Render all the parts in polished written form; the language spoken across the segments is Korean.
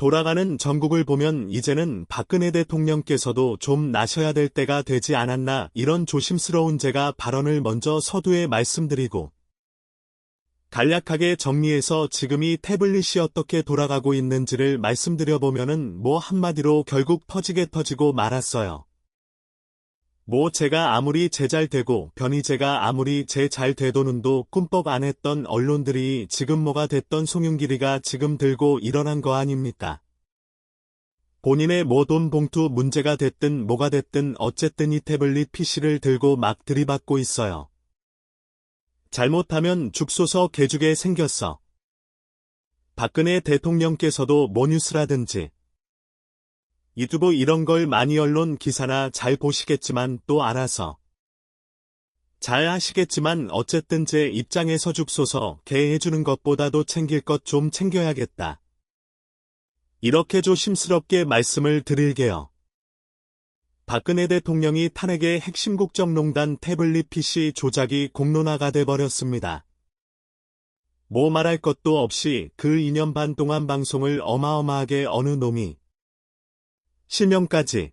돌아가는 전국을 보면 이제는 박근혜 대통령께서도 좀 나셔야 될 때가 되지 않았나, 이런 조심스러운 제가 발언을 먼저 서두에 말씀드리고 간략하게 정리해서 지금이 태블릿이 어떻게 돌아가고 있는지를 말씀드려보면은 한마디로 결국 터지게 터지고 말았어요. 제가 아무리 제 잘 되고 변희재가 아무리 제 잘 되도는도 꿈뻑 안 했던 언론들이 지금 뭐가 됐던 송영길이가 지금 들고 일어난 거 아닙니까? 본인의 돈 봉투 문제가 됐든 뭐가 됐든 어쨌든 이 태블릿 PC를 들고 막 들이받고 있어요. 잘못하면 죽소서 개죽게 생겼어. 박근혜 대통령께서도 뉴스라든지 유튜브 이런 걸 많이 언론 기사나 잘 보시겠지만 또 알아서 잘 하시겠지만 어쨌든 제 입장에서 죽소서 개 해주는 것보다도 챙길 것 좀 챙겨야겠다. 이렇게 조심스럽게 말씀을 드릴게요. 박근혜 대통령이 탄핵의 핵심 국정농단 태블릿 PC 조작이 공론화가 돼버렸습니다. 말할 것도 없이 그 2년 반 동안 방송을 어마어마하게 어느 놈이 실명까지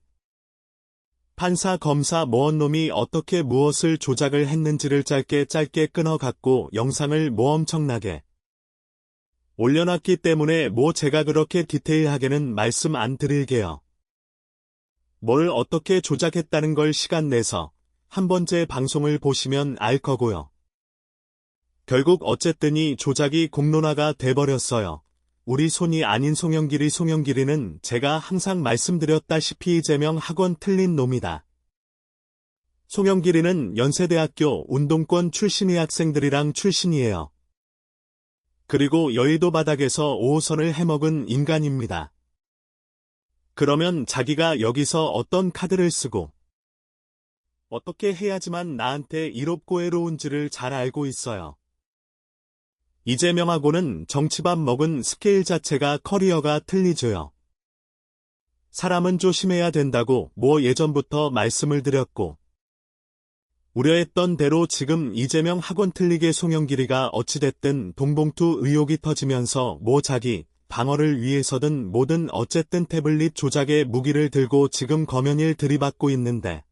판사 검사 모은 놈이 어떻게 무엇을 조작을 했는지를 짧게 끊어갖고 영상을 엄청나게 올려놨기 때문에 제가 그렇게 디테일하게는 말씀 안 드릴게요. 뭘 어떻게 조작했다는 걸 시간 내서 한 번째 방송을 보시면 알 거고요. 결국 어쨌든 이 조작이 공론화가 돼버렸어요. 우리 손이 아닌 송영길이는 제가 항상 말씀드렸다시피 이재명 학원 틀린 놈이다. 송영길이는 연세대학교 운동권 출신의 학생들이랑 출신이에요. 그리고 여의도 바닥에서 5호선을 해먹은 인간입니다. 그러면 자기가 여기서 어떤 카드를 쓰고 어떻게 해야지만 나한테 이롭고 애로운지를 잘 알고 있어요. 이재명하고는 정치밥 먹은 스케일 자체가 커리어가 틀리죠요. 사람은 조심해야 된다고 예전부터 말씀을 드렸고 우려했던 대로 지금 이재명 학원 틀리게 송영길이가 어찌됐든 돈봉투 의혹이 터지면서 자기 방어를 위해서든 뭐든 어쨌든 태블릿 조작의 무기를 들고 지금 검연일 들이받고 있는데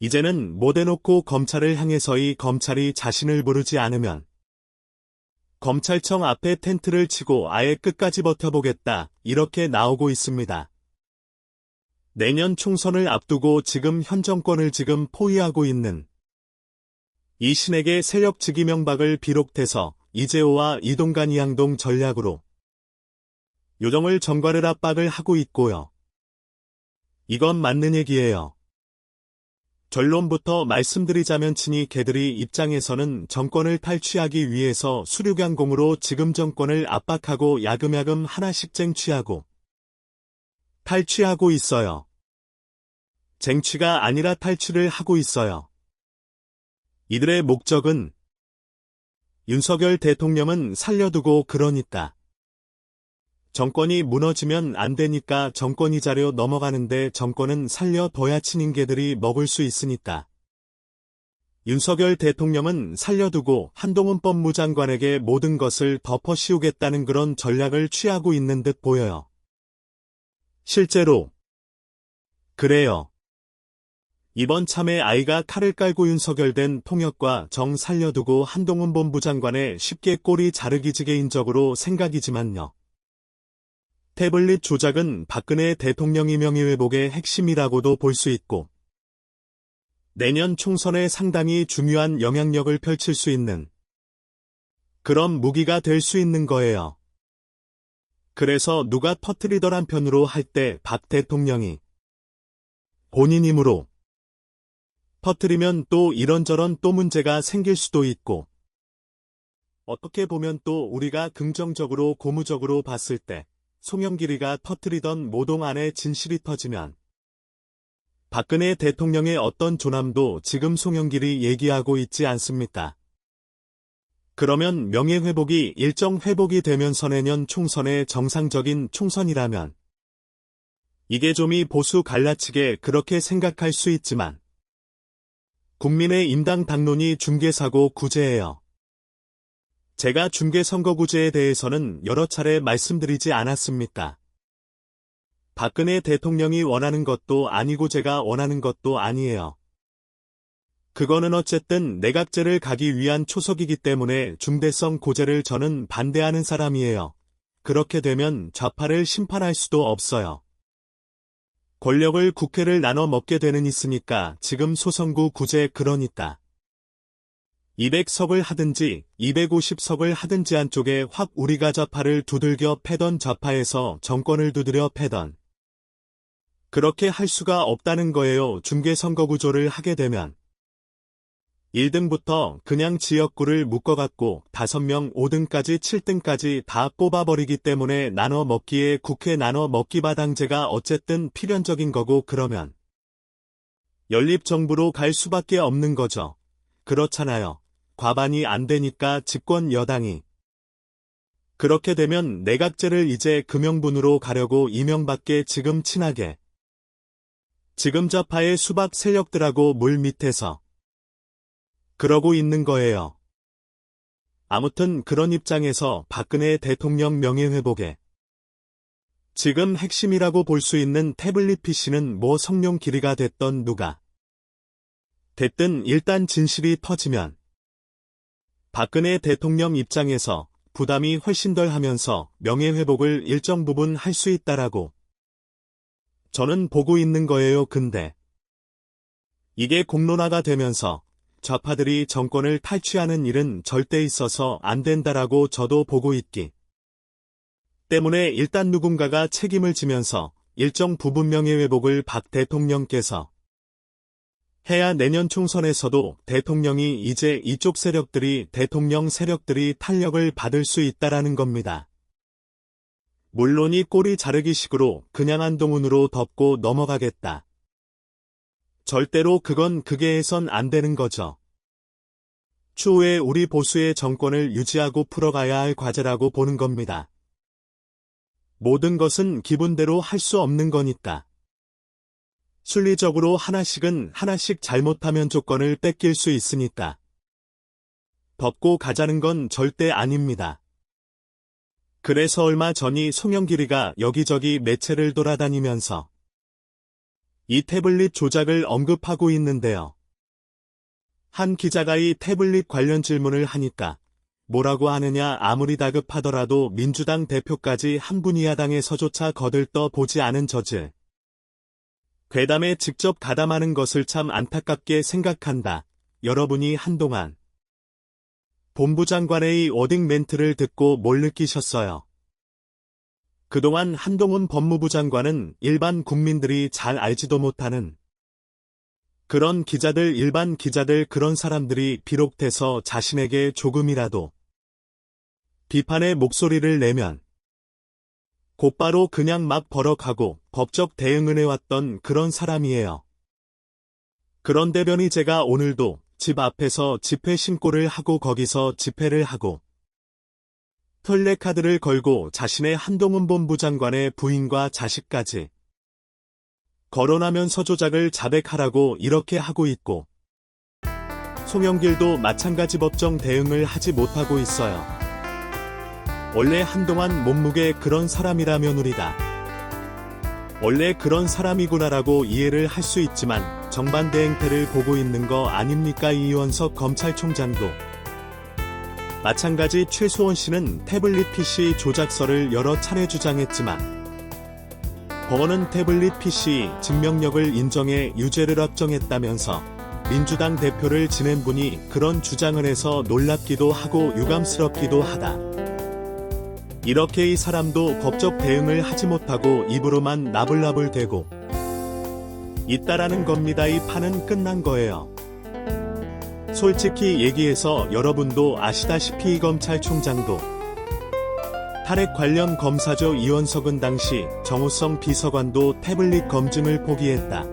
이제는 대놓고 검찰을 향해서이 검찰이 자신을 부르지 않으면 검찰청 앞에 텐트를 치고 아예 끝까지 버텨보겠다, 이렇게 나오고 있습니다. 내년 총선을 앞두고 지금 현 정권을 지금 포위하고 있는 이 신에게 세력 즉위 명박을 비롯해서 이재호와 이동관 이양동 전략으로 요정을 전과를 압박을 하고 있고요. 이건 맞는 얘기예요. 결론부터 말씀드리자면 친이 개들이 입장에서는 정권을 탈취하기 위해서 수류강공으로 지금 정권을 압박하고 야금야금 하나씩 쟁취하고 탈취하고 있어요. 쟁취가 아니라 탈취를 하고 있어요. 이들의 목적은 윤석열 대통령은 살려두고 그러니까. 정권이 무너지면 안 되니까 정권이 자료 넘어가는데 정권은 살려둬야 친인 개들이 먹을 수 있으니까. 윤석열 대통령은 살려두고 한동훈 법무장관에게 모든 것을 덮어씌우겠다는 그런 전략을 취하고 있는 듯 보여요. 실제로 그래요. 이번 참에 아이가 칼을 깔고 윤석열 된 통역과 정 살려두고 한동훈 본부장관의 쉽게 꼬리 자르기직개인적으로 생각이지만요. 태블릿 조작은 박근혜 대통령이 명예회복의 핵심이라고도 볼 수 있고 내년 총선에 상당히 중요한 영향력을 펼칠 수 있는 그런 무기가 될 수 있는 거예요. 그래서 누가 터뜨리더란 편으로 할 때 박 대통령이 본인 힘으로 터뜨리면 또 이런저런 또 문제가 생길 수도 있고 어떻게 보면 또 우리가 긍정적으로 고무적으로 봤을 때 송영길이가 터뜨리던 모동 안에 진실이 터지면 박근혜 대통령의 어떤 조남도 지금 송영길이 얘기하고 있지 않습니까? 그러면 명예회복이 일정 회복이 되면서 내년 총선의 정상적인 총선이라면 이게 좀이 보수 갈라치게 그렇게 생각할 수 있지만 국민의힘당 당론이 중개사고 구제예요. 제가 중개선거구제에 대해서는 여러 차례 말씀드리지 않았습니까? 박근혜 대통령이 원하는 것도 아니고 제가 원하는 것도 아니에요. 그거는 어쨌든 내각제를 가기 위한 초석이기 때문에 중대성 고제를 저는 반대하는 사람이에요. 그렇게 되면 좌파를 심판할 수도 없어요. 권력을 국회를 나눠 먹게 되는 있으니까 지금 소선구 구제 그러니까 200석을 하든지 250석을 하든지 한쪽에 확 우리가 좌파를 두들겨 패던 좌파에서 정권을 두드려 패던 그렇게 할 수가 없다는 거예요. 중개선거구조를 하게 되면 1등부터 그냥 지역구를 묶어갖고 5명 5등까지 7등까지 다 뽑아버리기 때문에 나눠 먹기에 국회 나눠 먹기 바당제가 어쨌든 필연적인 거고 그러면 연립정부로 갈 수밖에 없는 거죠. 그렇잖아요. 과반이 안 되니까 집권 여당이. 그렇게 되면 내각제를 이제 금형분으로 가려고 이명박계 지금 친하게. 지금 좌파의 수박 세력들하고 물 밑에서. 그러고 있는 거예요. 아무튼 그런 입장에서 박근혜 대통령 명예회복에 지금 핵심이라고 볼 수 있는 태블릿 PC는 뭐 성룡 길이가 됐던 누가 됐든 일단 진실이 터지면 박근혜 대통령 입장에서 부담이 훨씬 덜 하면서 명예회복을 일정 부분 할 수 있다라고 저는 보고 있는 거예요. 근데 이게 공론화가 되면서 좌파들이 정권을 탈취하는 일은 절대 있어서 안 된다라고 저도 보고 있기 때문에 일단 누군가가 책임을 지면서 일정 부분 명예회복을 박 대통령께서 해야 내년 총선에서도 대통령이 이제 이쪽 세력들이 대통령 세력들이 탄력을 받을 수 있다라는 겁니다. 물론 이 꼬리 자르기식으로 그냥 한동훈으로 덮고 넘어가겠다. 절대로 그게 해선 안 되는 거죠. 추후에 우리 보수의 정권을 유지하고 풀어가야 할 과제라고 보는 겁니다. 모든 것은 기분대로 할 수 없는 거니까. 순리적으로 하나씩 잘못하면 조건을 뺏길 수 있으니까. 덮고 가자는 건 절대 아닙니다. 그래서 얼마 전이 송영길이가 여기저기 매체를 돌아다니면서 이 태블릿 조작을 언급하고 있는데요. 한 기자가 이 태블릿 관련 질문을 하니까 뭐라고 하느냐 아무리 다급하더라도 민주당 대표까지 한 분이 야당에서조차 거들떠 보지 않은 저질. 괴담에 직접 가담하는 것을 참 안타깝게 생각한다. 여러분이 한동안 본부장관의 이 워딩 멘트를 듣고 뭘 느끼셨어요? 그동안 한동훈 법무부 장관은 일반 국민들이 잘 알지도 못하는 그런 기자들 일반 기자들 그런 사람들이 비롯해서 자신에게 조금이라도 비판의 목소리를 내면 곧바로 그냥 막 버럭하고 법적 대응을 해왔던 그런 사람이에요. 그런데 변히 제가 오늘도 집 앞에서 집회 신고를 하고 거기서 집회를 하고 플래카드를 걸고 자신의 한동훈 본부 장관의 부인과 자식까지 거론하면서 조작을 자백하라고 이렇게 하고 있고 송영길도 마찬가지 법정 대응을 하지 못하고 있어요. 원래 한동안 몸무게 그런 사람이라면 우리가 원래 그런 사람이구나라고 이해를 할 수 있지만 정반대 행태를 보고 있는 거 아닙니까? 이원석 검찰총장도 마찬가지. 최수원 씨는 태블릿 PC 조작설을 여러 차례 주장했지만 법원은 태블릿 PC 증명력을 인정해 유죄를 확정했다면서 민주당 대표를 지낸 분이 그런 주장을 해서 놀랍기도 하고 유감스럽기도 하다. 이렇게 이 사람도 법적 대응을 하지 못하고 입으로만 나불나불대고 있다라는 겁니다. 이 판은 끝난 거예요. 솔직히 얘기해서 여러분도 아시다시피 이 검찰총장도 탄핵 관련 검사죠. 이원석은 당시 정호성 비서관도 태블릿 검증을 포기했다.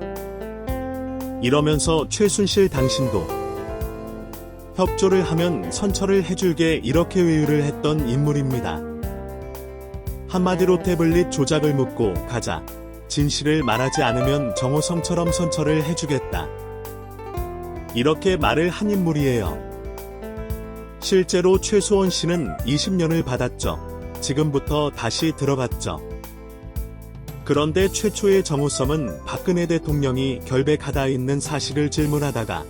이러면서 최순실 당신도 협조를 하면 선처를 해줄게 이렇게 외유를 했던 인물입니다. 한마디로 태블릿 조작을 묻고 가자. 진실을 말하지 않으면 정호성처럼 선처를 해주겠다. 이렇게 말을 한 인물이에요. 실제로 최수원 씨는 20년을 받았죠. 지금부터 다시 들어봤죠. 그런데 최초의 정우성은 박근혜 대통령이 결백하다 있는 사실을 질문하다가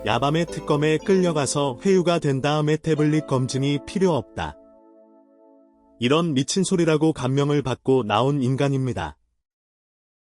야밤에 특검에 끌려가서 회유가 된 다음에 태블릿 검증이 필요 없다. 이런 미친 소리라고 감명을 받고 나온 인간입니다.